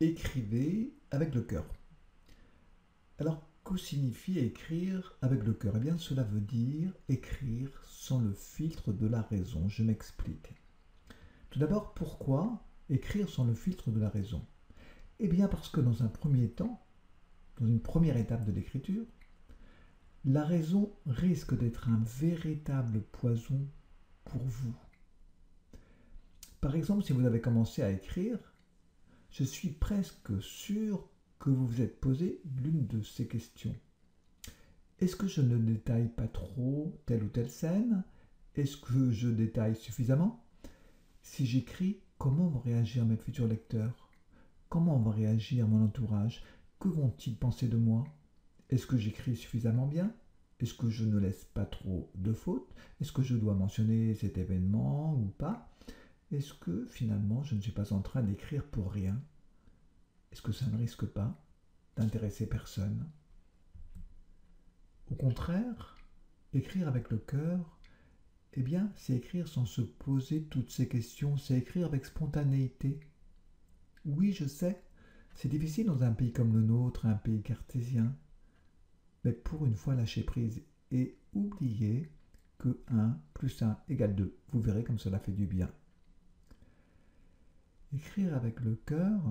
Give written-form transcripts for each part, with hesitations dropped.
Écrivez avec le cœur. Alors, que signifie écrire avec le cœur? Eh bien, cela veut dire écrire sans le filtre de la raison. Je m'explique. Tout d'abord, pourquoi écrire sans le filtre de la raison? Eh bien, parce que dans un premier temps, dans une première étape de l'écriture, la raison risque d'être un véritable poison pour vous. Par exemple, si vous avez commencé à écrire, je suis presque sûr que vous vous êtes posé l'une de ces questions. Est-ce que je ne détaille pas trop telle ou telle scène? Est-ce que je détaille suffisamment? Si j'écris, comment vont réagir mes futurs lecteurs? Comment va réagir mon entourage? Que vont-ils penser de moi? Est-ce que j'écris suffisamment bien? Est-ce que je ne laisse pas trop de fautes? Est-ce que je dois mentionner cet événement ou pas? Est-ce que finalement je ne suis pas en train d'écrire pour rien? Est-ce que ça ne risque pas d'intéresser personne? Au contraire, écrire avec le cœur, eh bien, c'est écrire sans se poser toutes ces questions, c'est écrire avec spontanéité. Oui, je sais, c'est difficile dans un pays comme le nôtre, un pays cartésien, mais pour une fois, lâchez prise et oubliez que 1 plus 1 égale 2. Vous verrez comme cela fait du bien. Écrire avec le cœur,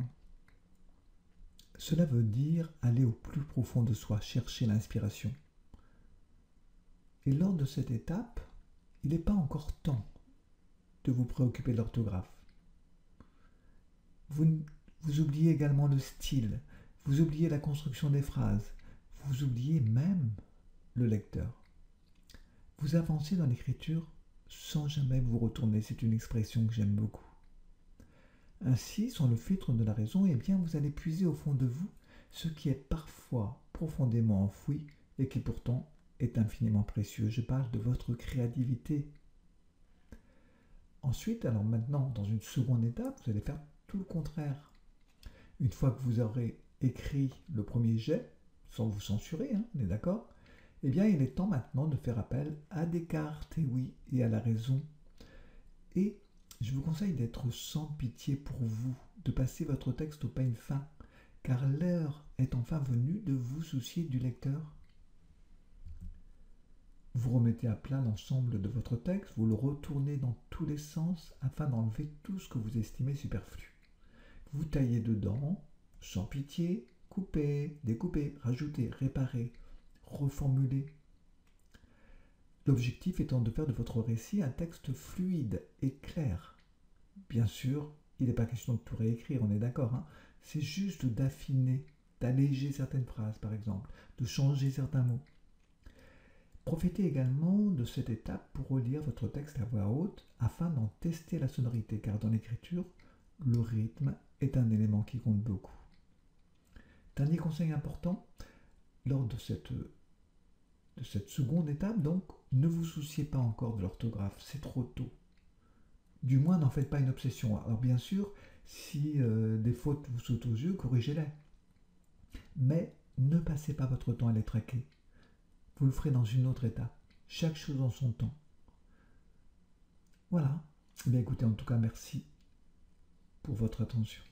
cela veut dire aller au plus profond de soi, chercher l'inspiration. Et lors de cette étape, il n'est pas encore temps de vous préoccuper de l'orthographe. Vous oubliez également le style, vous oubliez la construction des phrases, vous oubliez même le lecteur. Vous avancez dans l'écriture sans jamais vous retourner, c'est une expression que j'aime beaucoup. Ainsi, sans le filtre de la raison, eh bien, vous allez puiser au fond de vous ce qui est parfois profondément enfoui et qui pourtant est infiniment précieux. Je parle de votre créativité. Ensuite, alors maintenant, dans une seconde étape, vous allez faire tout le contraire. Une fois que vous aurez écrit le premier jet, sans vous censurer, on est d'accord? Eh bien, il est temps maintenant de faire appel à Descartes, et oui, et à la raison. Et je vous conseille d'être sans pitié pour vous, de passer votre texte au peigne fin, car l'heure est enfin venue de vous soucier du lecteur. Vous remettez à plat l'ensemble de votre texte, vous le retournez dans tous les sens afin d'enlever tout ce que vous estimez superflu. Vous taillez dedans, sans pitié, coupez, découpez, rajoutez, réparez, reformulez. L'objectif étant de faire de votre récit un texte fluide et clair. Bien sûr, il n'est pas question de tout réécrire, on est d'accord, c'est juste d'affiner, d'alléger certaines phrases par exemple, de changer certains mots. Profitez également de cette étape pour relire votre texte à voix haute afin d'en tester la sonorité, car dans l'écriture, le rythme est un élément qui compte beaucoup. Dernier conseil important, lors de cette seconde étape, donc, ne vous souciez pas encore de l'orthographe, c'est trop tôt. Du moins, n'en faites pas une obsession. Alors bien sûr, si des fautes vous sautent aux yeux, corrigez-les. Mais ne passez pas votre temps à les traquer. Vous le ferez dans une autre étape. Chaque chose en son temps. Voilà. Eh bien écoutez, en tout cas, merci pour votre attention.